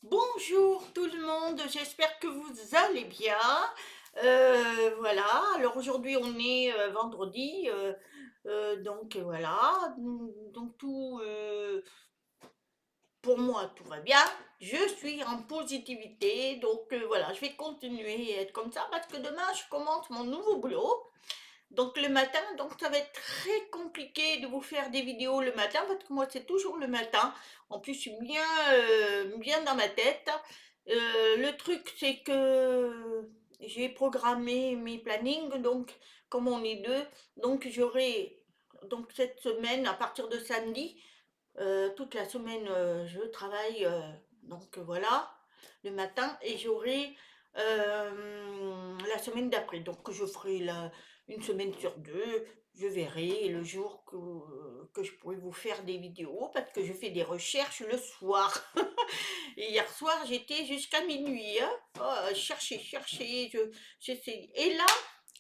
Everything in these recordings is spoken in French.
Bonjour tout le monde, j'espère que vous allez bien. Voilà, alors aujourd'hui on est vendredi, donc voilà, donc tout, pour moi tout va bien, je suis en positivité, donc voilà, je vais continuer à être comme ça parce que demain je commence mon nouveau boulot. Donc le matin, donc ça va être très compliqué de vous faire des vidéos le matin parce que moi c'est toujours le matin. En plus je suis bien dans ma tête. Le truc c'est que j'ai programmé mes plannings, donc comme on est deux, donc j'aurai donc cette semaine à partir de samedi, toute la semaine je travaille, donc voilà, le matin et j'aurai la semaine d'après. Donc je ferai une semaine sur deux, je verrai le jour que je pourrai vous faire des vidéos parce que je fais des recherches le soir. Et hier soir, j'étais jusqu'à minuit, hein. Oh, chercher, j'essaie. Et là,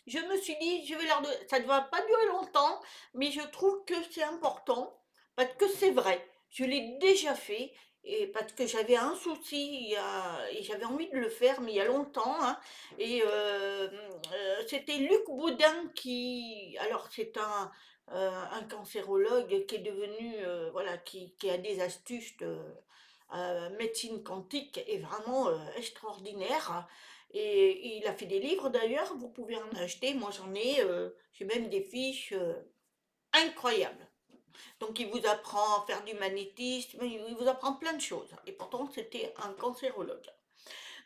je me suis dit, je vais leur donner. Ça ne va pas durer longtemps, mais je trouve que c'est important parce que c'est vrai. Je l'ai déjà fait et parce que j'avais un souci et j'avais envie de le faire, mais il y a longtemps, hein. Et c'était Luc Boudin qui. Alors, c'est un cancérologue qui est devenu, voilà, qui a des astuces de médecine quantique est vraiment extraordinaire. Et il a fait des livres d'ailleurs, vous pouvez en acheter, moi j'en ai, j'ai même des fiches incroyables. Donc il vous apprend à faire du magnétisme, il vous apprend plein de choses. Et pourtant c'était un cancérologue.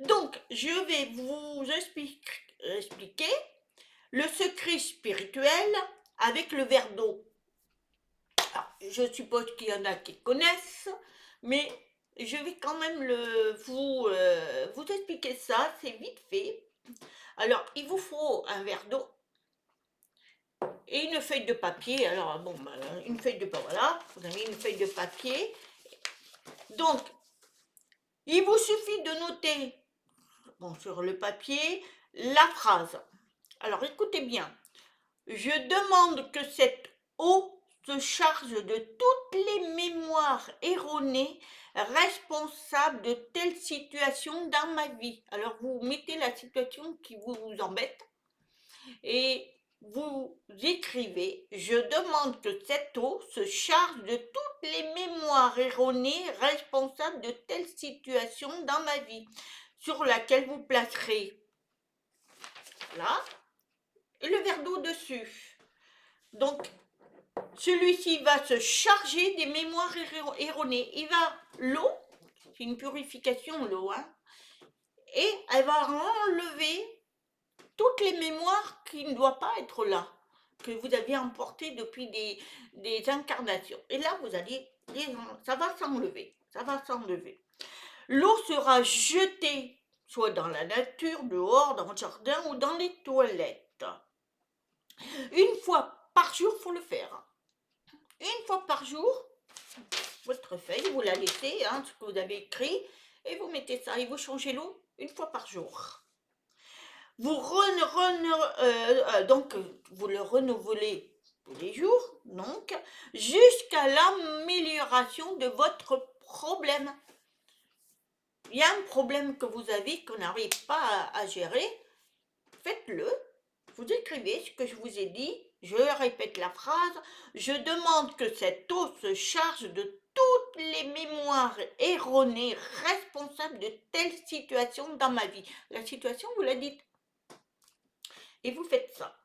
Donc je vais vous expliquer le secret spirituel avec le verre d'eau. Alors, je suppose qu'il y en a qui connaissent, mais je vais quand même vous expliquer ça, c'est vite fait. Alors, il vous faut un verre d'eau et une feuille de papier. Alors, bon, une feuille de papier, voilà, vous avez une feuille de papier. Donc, il vous suffit de noter, bon, sur le papier, la phrase. Alors, écoutez bien. Je demande que cette eau se charge de toutes les mémoires erronées responsables de telles situations dans ma vie. Alors vous mettez la situation qui vous embête et vous écrivez, je demande que cette eau se charge de toutes les mémoires erronées responsables de telles situations dans ma vie, sur laquelle vous placerez là et le verre d'eau dessus. Donc celui-ci va se charger des mémoires erronées. L'eau, c'est une purification, l'eau, hein, et elle va enlever toutes les mémoires qui ne doivent pas être là, que vous aviez emportées depuis des incarnations. Et là, ça va s'enlever, ça va s'enlever. L'eau sera jetée, soit dans la nature, dehors, dans le jardin ou dans les toilettes. Une fois par jour, il faut le faire. Une fois par jour, votre feuille, vous la laissez, hein, ce que vous avez écrit, et vous mettez ça, et vous changez l'eau une fois par jour. Donc, vous le renouvelez tous les jours, donc, jusqu'à l'amélioration de votre problème. Il y a un problème que vous avez qu'on n'arrive pas à gérer, faites-le. Vous écrivez ce que je vous ai dit, je répète la phrase, je demande que cette eau se charge de toutes les mémoires erronées responsables de telles situations dans ma vie. La situation, vous la dites. Et vous faites ça.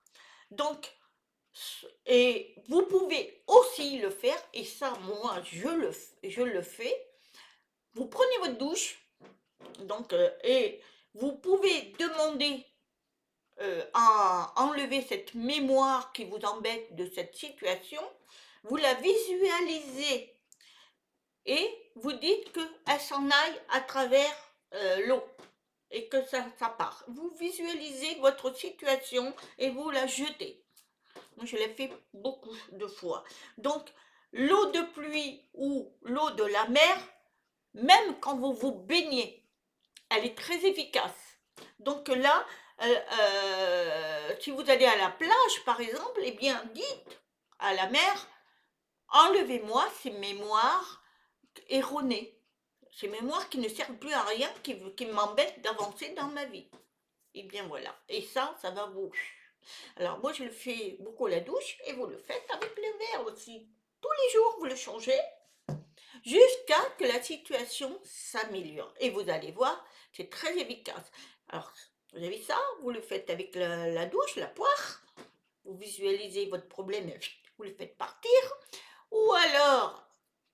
Donc, et vous pouvez aussi le faire, et ça, moi, je le fais. Vous prenez votre douche, donc, et vous pouvez demander à enlever cette mémoire qui vous embête de cette situation, vous la visualisez et vous dites qu'elle s'en aille à travers l'eau et que ça part. Vous visualisez votre situation et vous la jetez. Moi, je l'ai fait beaucoup de fois. Donc, l'eau de pluie ou l'eau de la mer, même quand vous vous baignez, elle est très efficace. Donc là, si vous allez à la plage, par exemple, eh bien, dites à la mer, enlevez-moi ces mémoires erronées. ces mémoires qui ne servent plus à rien, qui m'embêtent d'avancer dans ma vie. Et bien voilà. Et ça va vous. Alors moi je le fais beaucoup à la douche et vous le faites avec le verre aussi. Tous les jours vous le changez jusqu'à que la situation s'améliore. Et vous allez voir, c'est très efficace. Alors vous avez ça, vous le faites avec la douche, la poire, vous visualisez votre problème, vous le faites partir. Ou alors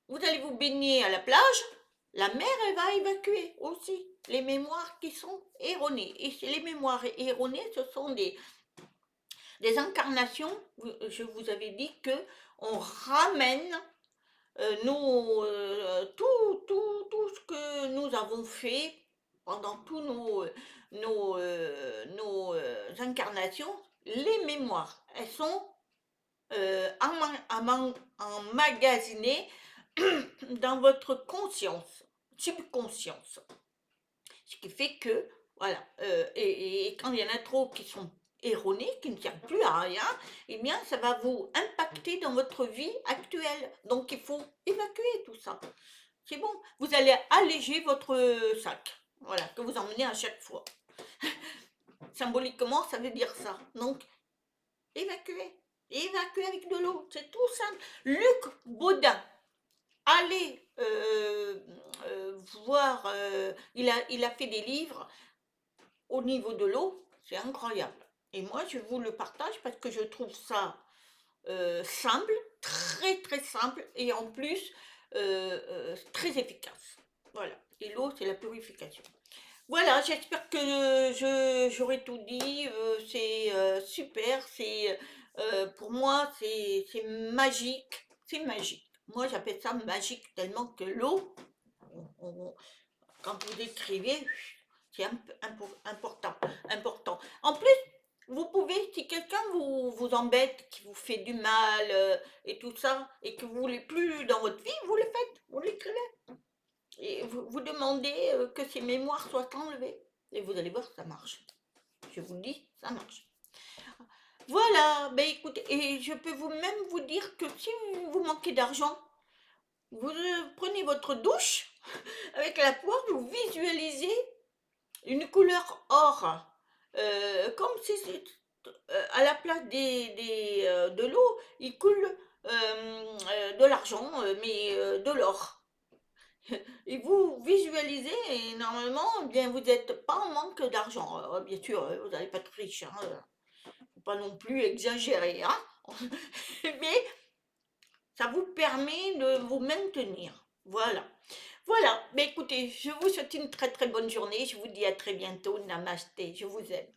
vous allez vous baigner à la plage, la mer elle va évacuer aussi les mémoires qui sont erronées. Et les mémoires erronées, ce sont des incarnations. Je vous avais dit que on ramène tout ce que nous avons fait pendant tous nos incarnations, les mémoires, elles sont emmagasinées dans votre conscience, subconscience. Ce qui fait que, voilà, et quand il y en a trop qui sont erronés, qui ne servent plus à rien, eh bien, ça va vous impacter dans votre vie actuelle. Donc, il faut évacuer tout ça. C'est bon, vous allez alléger votre sac, voilà, que vous emmenez à chaque fois. Symboliquement, ça veut dire ça. Donc, évacuer. Évacuer avec de l'eau, c'est tout simple. Luc Baudin, allez voir, il a fait des livres au niveau de l'eau, c'est incroyable. Et moi, je vous le partage parce que je trouve ça simple, très très simple, et en plus très efficace. Voilà. Et l'eau, c'est la purification. Voilà, j'espère que j'aurai tout dit. C'est super. Pour moi, c'est magique. C'est magique. Moi, j'appelle ça magique tellement que l'eau, quand vous écrivez, c'est important, important. En plus, vous pouvez, si quelqu'un vous embête, qui vous fait du mal et tout ça, et que vous ne voulez plus dans votre vie, vous le faites, vous l'écrivez. Et vous demandez que ces mémoires soient enlevées. Et vous allez voir, ça marche. Je vous le dis, ça marche. Voilà, ben écoutez, et je peux même vous dire que si vous manquez d'argent, vous prenez votre douche avec la poire, vous visualisez une couleur or, comme si à la place de l'eau, il coule de l'argent, mais de l'or. Et vous visualisez, et normalement, eh bien, vous n'êtes pas en manque d'argent. Bien sûr, vous n'allez pas être riche, hein, faut pas non plus exagérer, hein. Mais ça vous permet de vous maintenir. Voilà. Voilà. Mais écoutez, je vous souhaite une très très bonne journée. Je vous dis à très bientôt. Namasté. Je vous aime.